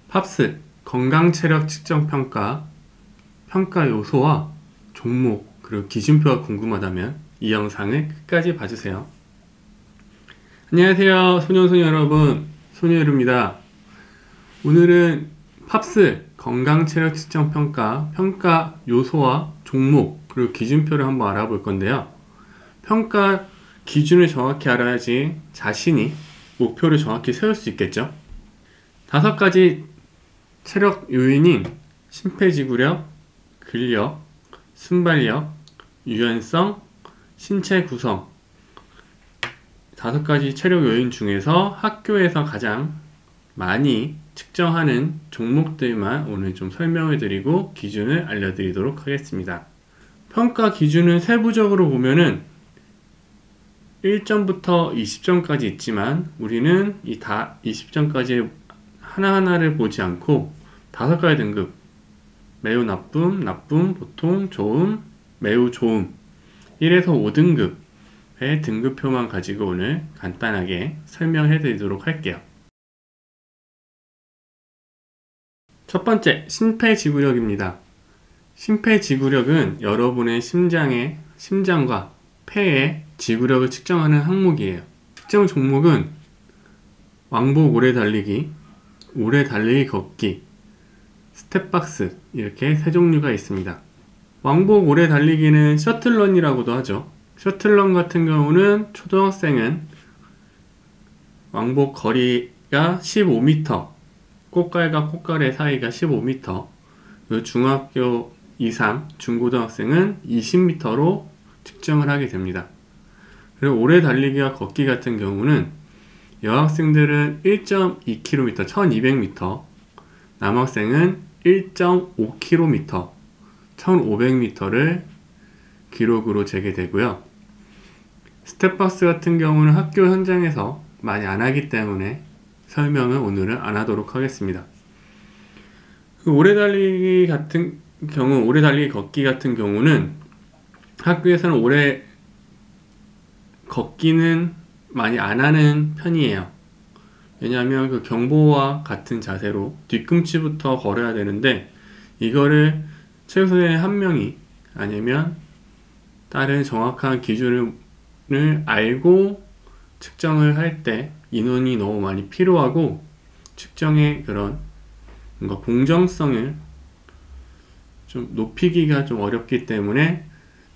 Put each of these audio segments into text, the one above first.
팝스 건강체력 측정 평가, 평가 요소와 종목, 그리고 기준표가 궁금하다면 이 영상을 끝까지 봐주세요. 안녕하세요, 소년소녀 여러분, 소녀유입니다. 오늘은 팝스 건강체력 측정 평가, 평가 요소와 종목, 그리고 기준표를 한번 알아볼 건데요. 평가 기준을 정확히 알아야지 자신이 목표를 정확히 세울 수 있겠죠. 5가지 체력 요인인 심폐지구력, 근력, 순발력, 유연성, 신체 구성 5가지 체력 요인 중에서 학교에서 가장 많이 측정하는 종목들만 오늘 좀 설명해 드리고 기준을 알려드리도록 하겠습니다. 평가 기준은 세부적으로 보면은 1점부터 20점까지 있지만 우리는 이 20점까지 하나하나를 보지 않고 5가지 등급, 매우 나쁨, 나쁨, 보통, 좋음, 매우 좋음 1에서 5등급의 등급표만 가지고 오늘 간단하게 설명해 드리도록 할게요. 첫 번째, 심폐지구력입니다. 심폐지구력은 여러분의 심장과 폐의 지구력을 측정하는 항목이에요. 측정 종목은 왕복 오래 달리기, 오래 달리기 걷기, 스텝박스 이렇게 3종류가 있습니다. 왕복 오래 달리기는 셔틀런이라고도 하죠. 셔틀런 같은 경우는 초등학생은 왕복 거리가 15m, 꽃갈과 꽃갈의 사이가 15m, 중학교 이상 중고등학생은 20m로 측정을 하게 됩니다. 그리고 오래 달리기와 걷기 같은 경우는 여학생들은 1.2km, 1200m, 남학생은 1.5km, 1500m를 기록으로 재개되고요. 스텝박스 같은 경우는 학교 현장에서 많이 안 하기 때문에 설명을 오늘은 안 하도록 하겠습니다. 오래 달리기 같은 경우, 오래 달리기 걷기 같은 경우는 학교에서는 오래 걷기는 많이 안 하는 편이에요. 왜냐하면 그 경보와 같은 자세로 뒤꿈치부터 걸어야 되는데 이거를 최소한 한 명이 아니면 다른 정확한 기준을 알고 측정을 할 때 인원이 너무 많이 필요하고 측정의 그런 뭔가 공정성을 좀 높이기가 좀 어렵기 때문에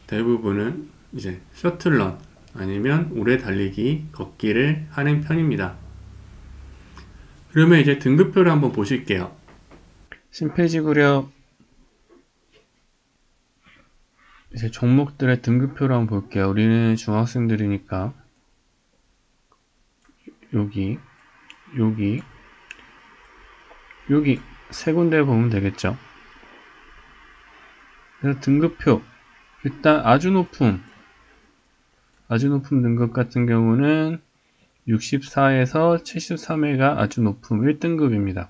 대부분은 이제 셔틀런 아니면 오래 달리기 걷기를 하는 편입니다. 그러면 이제 등급표를 한번 보실게요. 심폐지구력 이제 종목들의 등급표를 한번 볼게요. 우리는 중학생들이니까 여기 세 군데 보면 되겠죠. 그래서 등급표 일단 아주 높음 등급 같은 경우는 64에서 73회가 아주 높음 1등급입니다.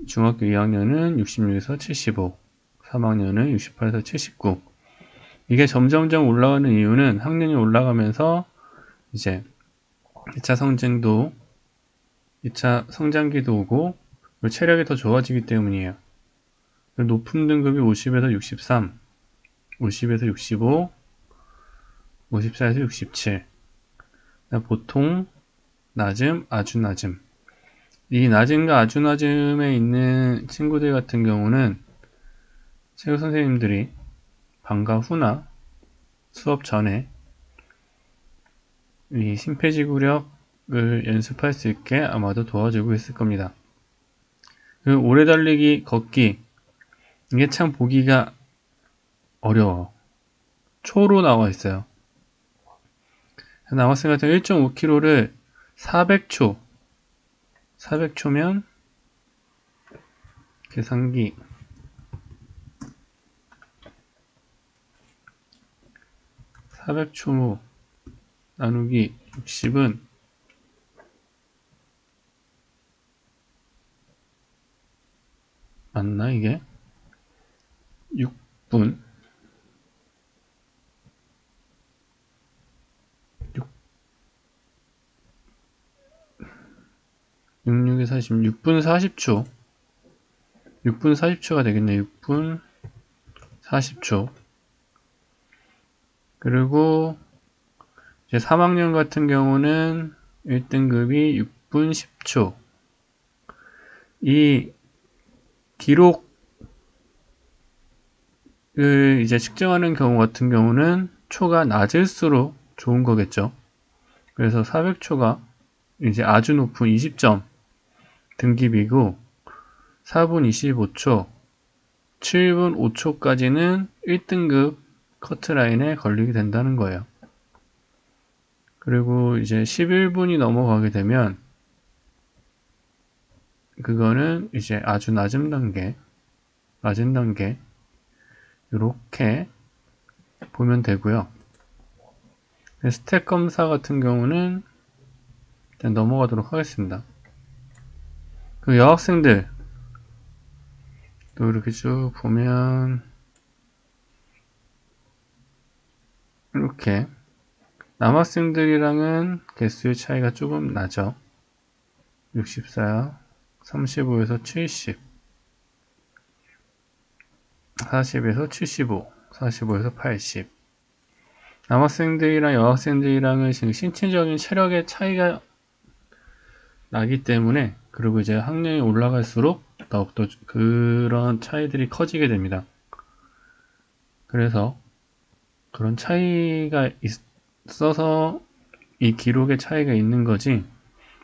중학교 2학년은 66에서 75, 3학년은 68에서 79. 이게 점점점 올라가는 이유는 학년이 올라가면서 이제 2차 성장기도 오고 체력이 더 좋아지기 때문이에요. 높은 등급이 50에서 63, 50에서 65, 54에서 67. 보통, 낮음, 아주 낮음. 이 낮음과 아주 낮음에 있는 친구들 같은 경우는 체육 선생님들이 방과 후나 수업 전에 이 심폐지구력을 연습할 수 있게 아마도 도와주고 있을 겁니다. 오래 달리기, 걷기 이게 참 보기가 어려워. 초로 나와 있어요. 남학생 같은 1.5km를 400초면 계산기 400초 나누기 60은 맞나 이게? 6분 6 66에 46분 40초. 6분 40초가 되겠네. 6분 40초. 그리고 이제 3학년 같은 경우는 1등급이 6분 10초. 이 기록을 이제 측정하는 경우 같은 경우는 초가 낮을수록 좋은 거겠죠. 그래서 400초가 이제 아주 높은 20점 등급이고 4분 25초, 7분 5초까지는 1등급 커트라인에 걸리게 된다는 거예요. 그리고 이제 11분이 넘어가게 되면 그거는 이제 아주 낮은 단계 이렇게 보면 되고요. 스택 검사 같은 경우는 일단 넘어가도록 하겠습니다. 그 여학생들 또 이렇게 쭉 보면 이렇게 남학생들이랑은 개수의 차이가 조금 나죠. 64, 35에서 70, 40에서 75, 45에서 80. 남학생들이랑 여학생들이랑은 지금 신체적인 체력의 차이가 나기 때문에, 그리고 이제 학년이 올라갈수록 더욱더 그런 차이들이 커지게 됩니다. 그래서 그런 차이가 있어서 이 기록의 차이가 있는 거지,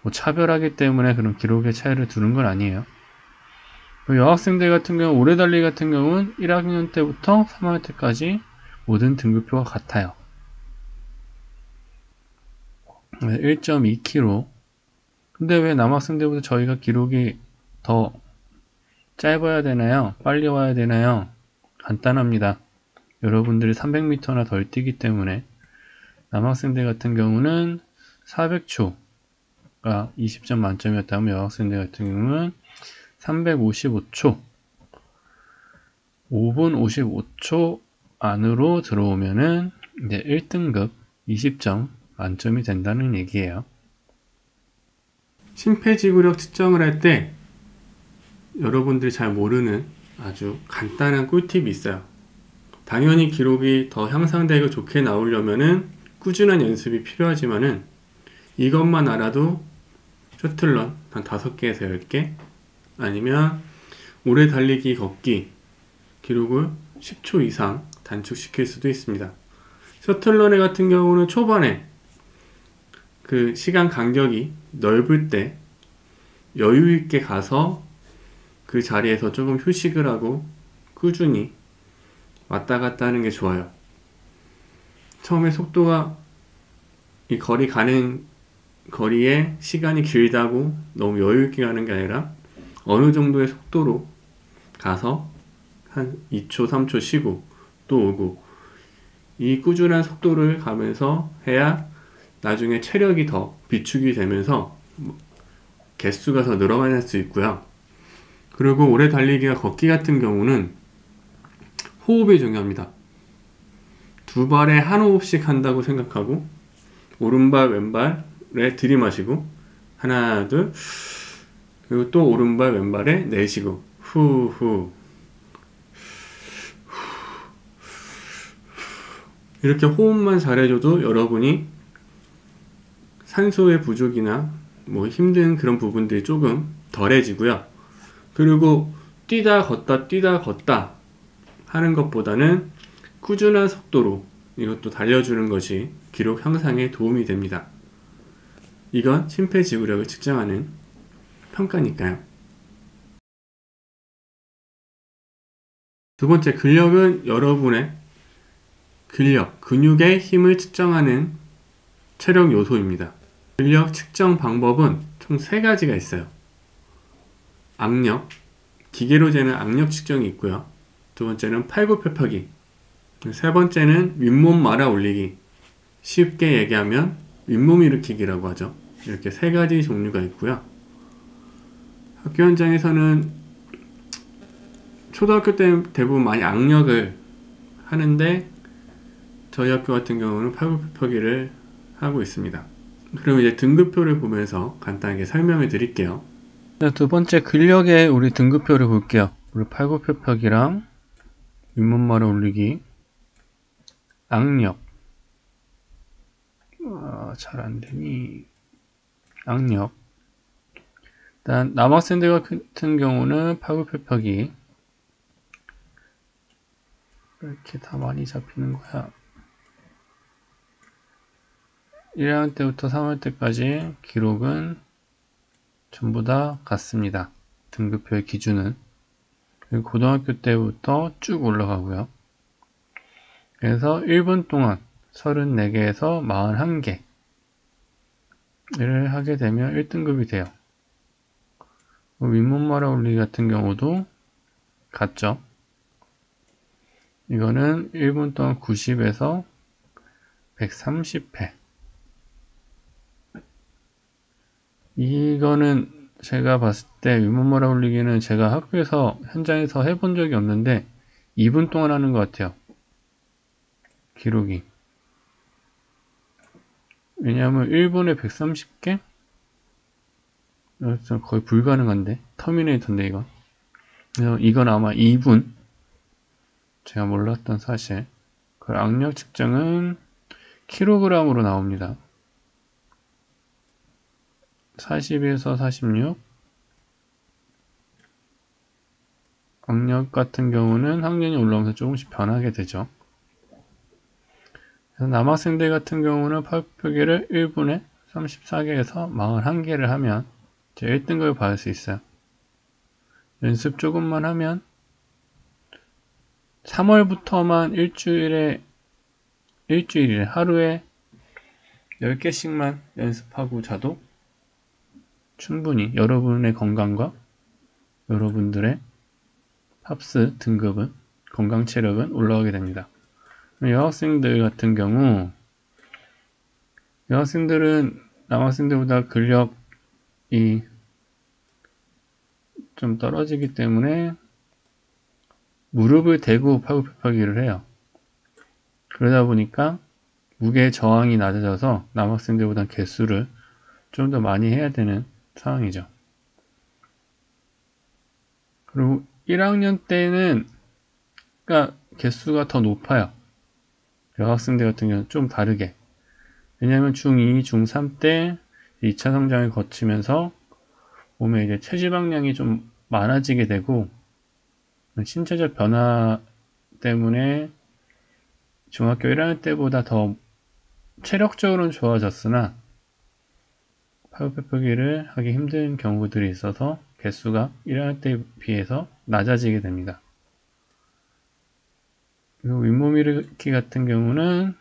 뭐 차별하기 때문에 그런 기록의 차이를 두는 건 아니에요. 여학생들 같은 경우, 오래 달리기 같은 경우는 1학년 때부터 3학년 때까지 모든 등급표가 같아요. 1.2km. 근데 왜 남학생들보다 저희가 기록이 더 짧아야 되나요? 빨리 와야 되나요? 간단합니다. 여러분들이 300m나 덜 뛰기 때문에. 남학생들 같은 경우는 400초가 20점 만점이었다면 여학생들 같은 경우는 355초, 5분 55초 안으로 들어오면은 이제 1등급 20점 만점이 된다는 얘기예요. 심폐지구력 측정을 할 때 여러분들이 잘 모르는 아주 간단한 꿀팁이 있어요. 당연히 기록이 더 향상되고 좋게 나오려면은 꾸준한 연습이 필요하지만은 이것만 알아도 셔틀런 한 5개에서 10개, 아니면 오래 달리기 걷기 기록을 10초 이상 단축시킬 수도 있습니다. 셔틀런에 같은 경우는 초반에 그 시간 간격이 넓을 때 여유 있게 가서 그 자리에서 조금 휴식을 하고 꾸준히 왔다 갔다 하는 게 좋아요. 처음에 속도가 이 거리 가는 거리에 시간이 길다고 너무 여유 있게 가는 게 아니라 어느 정도의 속도로 가서 한 2초, 3초 쉬고 또 오고, 이 꾸준한 속도를 가면서 해야 나중에 체력이 더 비축이 되면서 개수가 더 늘어날 수 있고요. 그리고 오래 달리기와 걷기 같은 경우는 호흡이 중요합니다. 두 발에 한 호흡씩 한다고 생각하고 오른발 왼발에 들이마시고 하나 둘, 그리고 또 오른발 왼발에 내쉬고 후후, 이렇게 호흡만 잘해줘도 여러분이 산소의 부족이나 뭐 힘든 그런 부분들이 조금 덜해지고요. 그리고 뛰다 걷다 하는 것보다는 꾸준한 속도로 이것도 달려주는 것이 기록 향상에 도움이 됩니다. 이건 심폐지구력을 측정하는 평가니까요. 두 번째, 근력은 여러분의 근육의 힘을 측정하는 체력 요소입니다. 근력 측정 방법은 총 3가지가 있어요. 악력, 기계로 재는 악력 측정이 있고요. 두 번째는 팔굽혀펴기, 세 번째는 윗몸 말아 올리기, 쉽게 얘기하면 윗몸 일으키기라고 하죠. 이렇게 3가지 종류가 있고요. 학교 현장에서는 초등학교 때 대부분 많이 악력을 하는데 저희 학교 같은 경우는 팔굽혀펴기를 하고 있습니다. 그럼 이제 등급표를 보면서 간단하게 설명해 드릴게요. 자, 두 번째 근력의 우리 등급표를 볼게요. 우리 팔굽혀펴기랑 윗몸말에 올리기, 악력, 잘 안되니, 악력. 일단 남학생들 같은 경우는 팔굽혀펴기 이렇게 다 많이 잡히는 거야. 1학년 때부터 3학년 때까지 기록은 전부 다 같습니다. 등급표의 기준은. 그리고 고등학교 때부터 쭉 올라가고요. 그래서 1분 동안 34개에서 41개를 하게 되면 1등급이 돼요. 윗몸말에 올리기 같은 경우도 같죠. 이거는 1분 동안 90에서 130회. 이거는 제가 봤을 때 윗몸말에 올리기는 제가 학교에서 현장에서 해본 적이 없는데 2분 동안 하는 것 같아요. 기록이. 왜냐하면 1분에 130개? 거의 불가능한데. 터미네이터인데 이거. 그래서 이건 아마 2분. 제가 몰랐던 사실. 그 악력 측정은 킬로그램으로 나옵니다. 40에서 46. 악력 같은 경우는 학년이 올라오면서 조금씩 변하게 되죠. 그래서 남학생들 같은 경우는 팔굽혀펴기를 1분에 34개에서 41개를 하면 1등급을 받을 수 있어요. 연습 조금만 하면 3월부터만 일주일에 하루에 10개씩만 연습하고 자도 충분히 여러분의 건강과 여러분들의 팝스 등급은, 건강 체력은 올라가게 됩니다. 여학생들 같은 경우, 여학생들은 남학생들보다 근력이 좀 떨어지기 때문에 무릎을 대고 팔굽혀펴기를 해요. 그러다 보니까 무게 저항이 낮아져서 남학생들보다 개수를 좀 더 많이 해야 되는 상황이죠. 그리고 1학년 때는 그러니까 개수가 더 높아요. 여학생들 같은 경우는 좀 다르게. 왜냐하면 중2, 중3 때 2차 성장을 거치면서 몸에 이제 체지방량이 좀 많아지게 되고 신체적 변화 때문에 중학교 1학년 때보다 더 체력적으로는 좋아졌으나 팔굽혀펴기를 하기 힘든 경우들이 있어서 개수가 1학년 때에 비해서 낮아지게 됩니다. 그리고 윗몸 일으키기 같은 경우는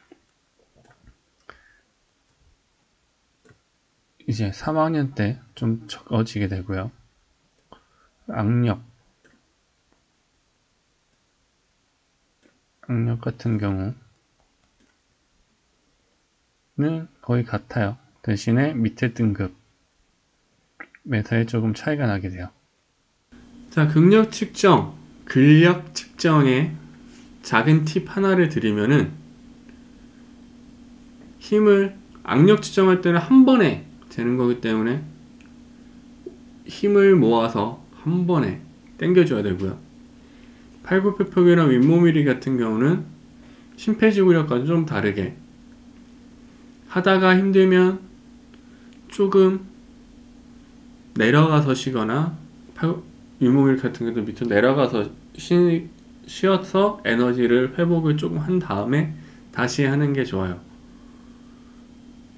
이제 3학년 때 좀 적어지게 되고요. 악력 같은 경우는 거의 같아요. 대신에 밑에 등급 매사에 조금 차이가 나게 돼요. 자, 근력 측정, 근력 측정에 작은 팁 하나를 드리면은 힘을 악력 측정할 때는 한 번에 재는 거기 때문에 힘을 모아서 한 번에 당겨줘야 되고요. 팔굽혀펴기나 윗몸 일으키기 같은 경우는 심폐지구력과는 좀 다르게 하다가 힘들면 조금 내려가서 쉬거나 윗몸 일으키기 같은 경우도 밑으로 내려가서 쉬어서 에너지를 회복을 조금 한 다음에 다시 하는 게 좋아요.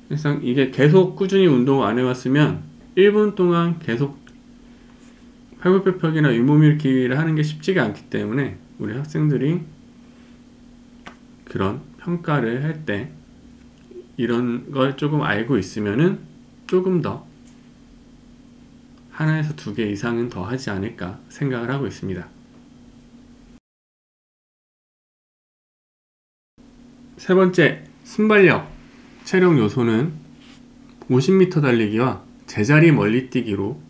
그래서 이게 계속 꾸준히 운동을 안 해왔으면 1분 동안 계속 팔굽혀펴기나 윗몸 일으키기를 하는 게 쉽지가 않기 때문에 우리 학생들이 그런 평가를 할 때 이런 걸 조금 알고 있으면은 조금 더 하나에서 2개 이상은 더 하지 않을까 생각을 하고 있습니다. 세 번째, 순발력 체력 요소는 50m 달리기와 제자리 멀리뛰기로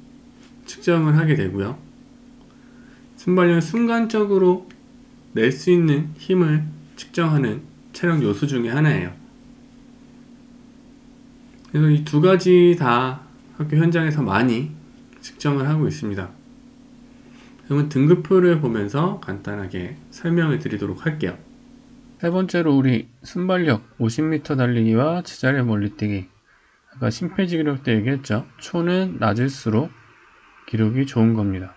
측정을 하게 되고요. 순발력은 순간적으로 낼 수 있는 힘을 측정하는 체력 요소 중에 하나예요. 그래서 이 두 가지 다 학교 현장에서 많이 측정을 하고 있습니다. 그러면 등급표를 보면서 간단하게 설명을 드리도록 할게요. 세 번째로 우리 순발력 50m 달리기와 제자리 멀리뛰기, 아까 심폐지 기록 때 얘기했죠. 초는 낮을수록 기록이 좋은 겁니다.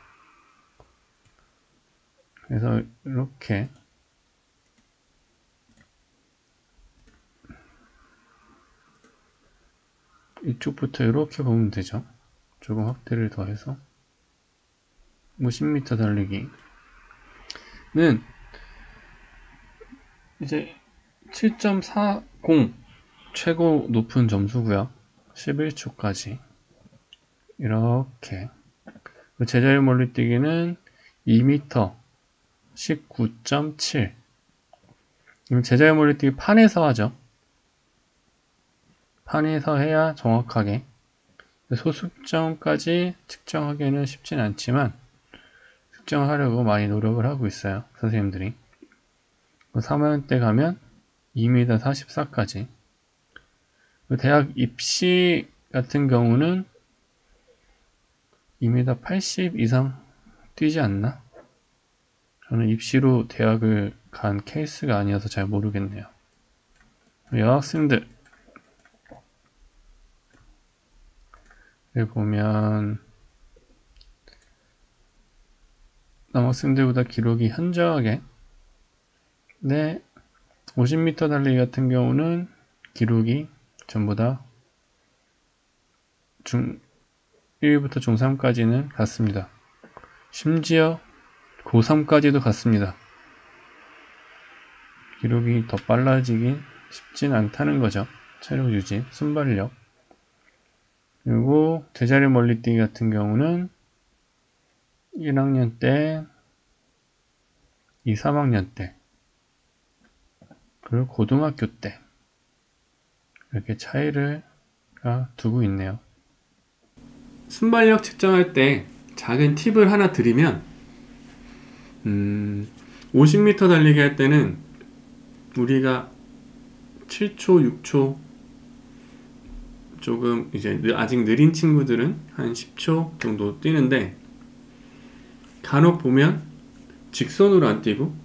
그래서 이렇게 이쪽부터 이렇게 보면 되죠. 조금 확대를 더해서 50m 달리기는 이제 7.40 최고 높은 점수고요. 11초까지 이렇게. 제자리 멀리뛰기는 2m 19.7. 제자리 멀리뛰기 판에서 하죠. 판에서 해야 정확하게. 소수점까지 측정하기는 쉽진 않지만 측정을 하려고 많이 노력을 하고 있어요, 선생님들이. 3학년 때 가면 2m 44까지. 대학 입시 같은 경우는 2m 80 이상 뛰지 않나? 저는 입시로 대학을 간 케이스가 아니어서 잘 모르겠네요. 여학생들 보면 남학생들보다 기록이 현저하게, 50m 달리기 같은 경우는 기록이 전부 다 중1부터 중3까지는 같습니다. 심지어 고3까지도 같습니다. 기록이 더 빨라지긴 쉽진 않다는 거죠. 체력 유지, 순발력. 그리고 제자리 멀리뛰기 같은 경우는 1학년 때, 2, 3학년 때, 그리고 고등학교 때 이렇게 차이를 두고 있네요. 순발력 측정할 때 작은 팁을 하나 드리면 50m 달리기 할 때는 우리가 7초, 6초, 조금 이제 아직 느린 친구들은 한 10초 정도 뛰는데, 간혹 보면 직선으로 안 뛰고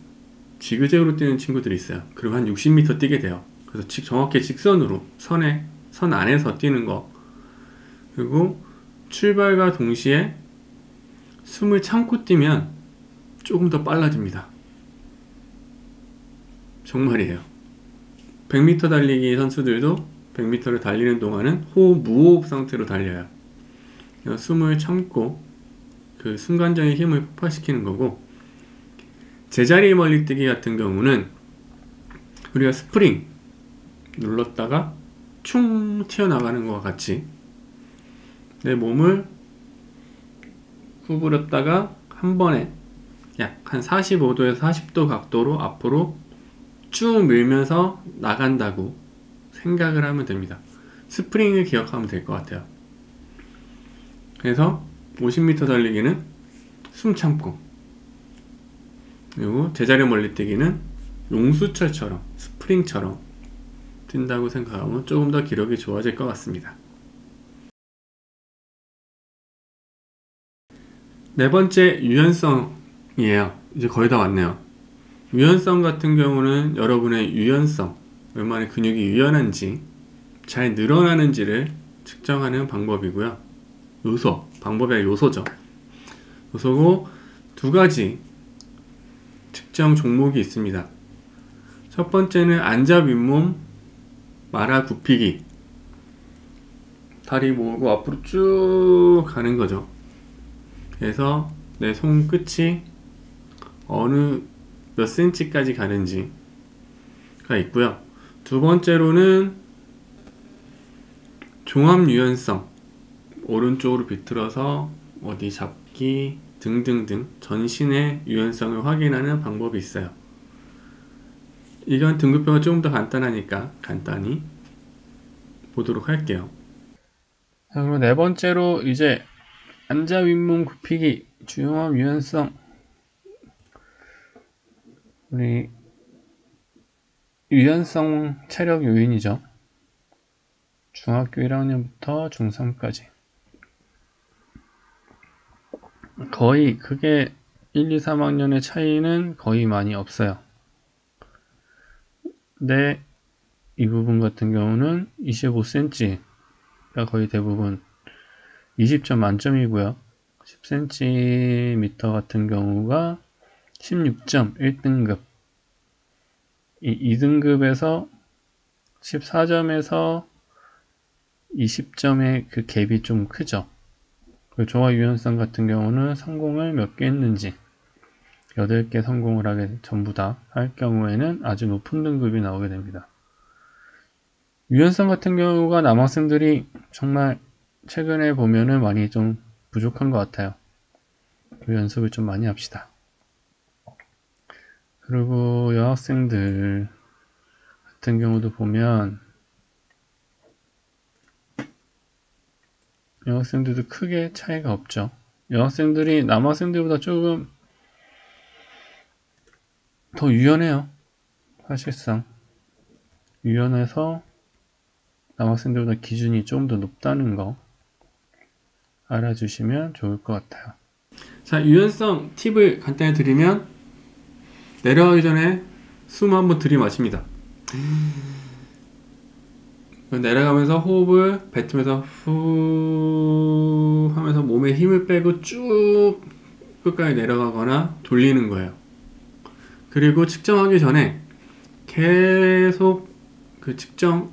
지그재그로 뛰는 친구들이 있어요. 그리고 한 60m 뛰게 돼요. 그래서 정확히 직선으로 선 안에서 뛰는 거. 그리고 출발과 동시에 숨을 참고 뛰면 조금 더 빨라집니다. 정말이에요. 100m 달리기 선수들도 100m를 달리는 동안은 무호흡 상태로 달려요. 숨을 참고 그 순간적인 힘을 폭발시키는 거고, 제자리 멀리뛰기 같은 경우는 우리가 스프링 눌렀다가 충 튀어나가는 것과 같이 내 몸을 구부렸다가 한 번에 약 한 45도에서 40도 각도로 앞으로 쭉 밀면서 나간다고 생각을 하면 됩니다. 스프링을 기억하면 될 것 같아요. 그래서 50m 달리기는 숨 참고, 그리고 제자리 멀리뛰기는 용수철처럼 스프링처럼 뛴다고 생각하면 조금 더 기록이 좋아질 것 같습니다. 네 번째, 유연성이에요. 이제 거의 다 왔네요. 유연성 같은 경우는 여러분의 유연성, 얼마나 근육이 유연한지, 잘 늘어나는지를 측정하는 방법이고요. 방법이 아니라 요소죠. 요소고, 두 가지 측정 종목이 있습니다. 첫 번째는 앉아 윗몸 마라 굽히기. 다리 모으고 앞으로 쭉 가는 거죠. 그래서 내 손끝이 어느 몇 cm까지 가는지가 있고요. 두 번째로는 종합 유연성, 오른쪽으로 비틀어서 어디 잡기 등등등 전신의 유연성을 확인하는 방법이 있어요. 이건 등급표가 조금 더 간단하니까 간단히 보도록 할게요. 그리고 네 번째로 이제 앉아 윗몸 굽히기, 종합 유연성. 우리 유연성 체력 요인이죠. 중학교 1학년부터 중3까지. 거의 그게 1, 2, 3학년의 차이는 거의 많이 없어요. 근데 이 부분 같은 경우는 25cm가 거의 대부분 20점 만점이고요. 10cm 같은 경우가 16점 1등급, 이 2등급에서 14점에서 20점의 그 갭이 좀 크죠. 그 조화 유연성 같은 경우는 성공을 몇 개 했는지 8개 성공을 하게 전부 다 할 경우에는 아주 높은 등급이 나오게 됩니다. 유연성 같은 경우가 남학생들이 정말 최근에 보면은 많이 좀 부족한 것 같아요. 그 연습을 좀 많이 합시다. 그리고 여학생들 같은 경우도 보면 여학생들도 크게 차이가 없죠. 여학생들이 남학생들보다 조금 더 유연해요. 사실상 유연해서 남학생들보다 기준이 좀 더 높다는 거 알아주시면 좋을 것 같아요. 자, 유연성 팁을 간단히 드리면 내려가기 전에 숨 한번 들이마십니다. 내려가면서 호흡을 뱉으면서 후 하면서 몸에 힘을 빼고 쭉 끝까지 내려가거나 돌리는 거예요. 그리고 측정하기 전에 계속 그 측정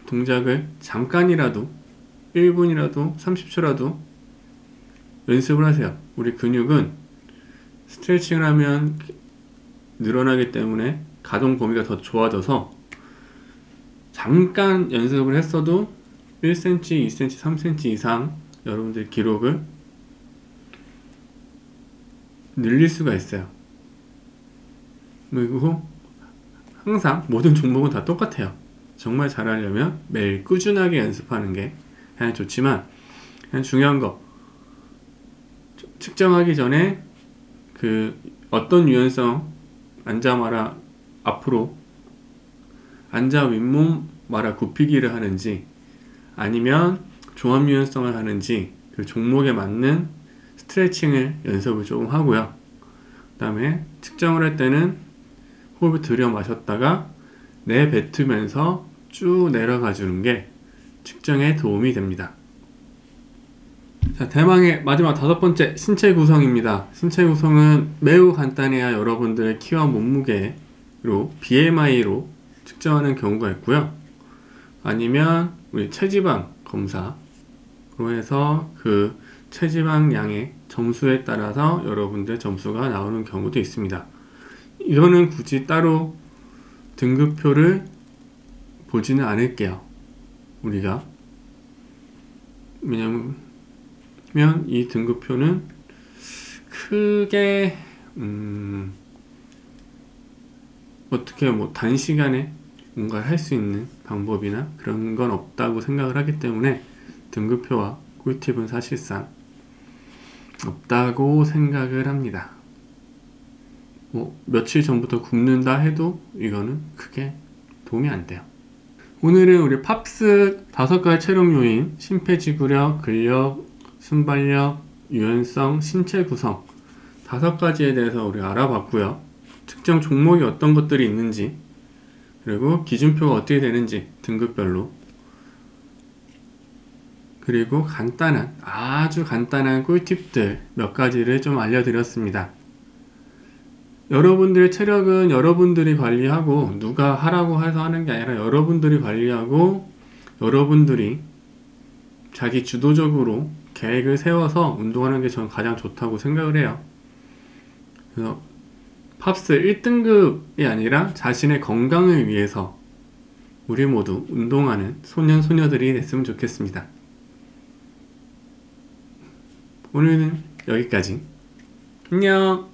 동작을 잠깐이라도 1분이라도 30초라도 연습을 하세요. 우리 근육은 스트레칭을 하면 늘어나기 때문에 가동 범위가 더 좋아져서 잠깐 연습을 했어도 1cm, 2cm, 3cm 이상 여러분들 기록을 늘릴 수가 있어요. 그리고 항상 모든 종목은 다 똑같아요. 정말 잘하려면 매일 꾸준하게 연습하는 게 가장 좋지만, 그냥 중요한 거 측정하기 전에 그 어떤 유연성 앉아 마라 앞으로 앉아 윗몸 마라 굽히기를 하는지 아니면 종합 유연성을 하는지 그 종목에 맞는 스트레칭을 연습을 조금 하고요. 그 다음에 측정을 할 때는 호흡을 들여 마셨다가 내뱉으면서 쭉 내려가 주는 게 측정에 도움이 됩니다. 자, 대망의 마지막 5번째 신체 구성입니다. 신체 구성은 매우 간단해야 여러분들의 키와 몸무게로 BMI로 측정하는 경우가 있고요. 아니면 우리 체지방 검사로 해서 그 체지방량의 점수에 따라서 여러분들 점수가 나오는 경우도 있습니다. 이거는 굳이 따로 등급표를 보지는 않을게요. 우리가 왜냐면 이 등급표는 크게 어떻게 뭐 단시간에 뭔가 할 수 있는 방법이나 그런 건 없다고 생각을 하기 때문에 등급표와 꿀팁은 사실상 없다고 생각을 합니다. 뭐 며칠 전부터 굶는다 해도 이거는 크게 도움이 안 돼요. 오늘은 우리 팝스 5가지 체력 요인, 심폐지구력, 근력, 순발력, 유연성, 신체 구성 5가지에 대해서 우리 알아봤고요. 특정 종목이 어떤 것들이 있는지, 그리고 기준표가 어떻게 되는지 등급별로, 그리고 간단한, 아주 간단한 꿀팁들 몇 가지를 좀 알려드렸습니다. 여러분들의 체력은 여러분들이 관리하고 누가 하라고 해서 하는 게 아니라 여러분들이 관리하고 여러분들이 자기 주도적으로 계획을 세워서 운동하는 게 저는 가장 좋다고 생각을 해요. 그래서 팝스 1등급이 아니라 자신의 건강을 위해서 우리 모두 운동하는 소년 소녀들이 됐으면 좋겠습니다. 오늘은 여기까지. 안녕.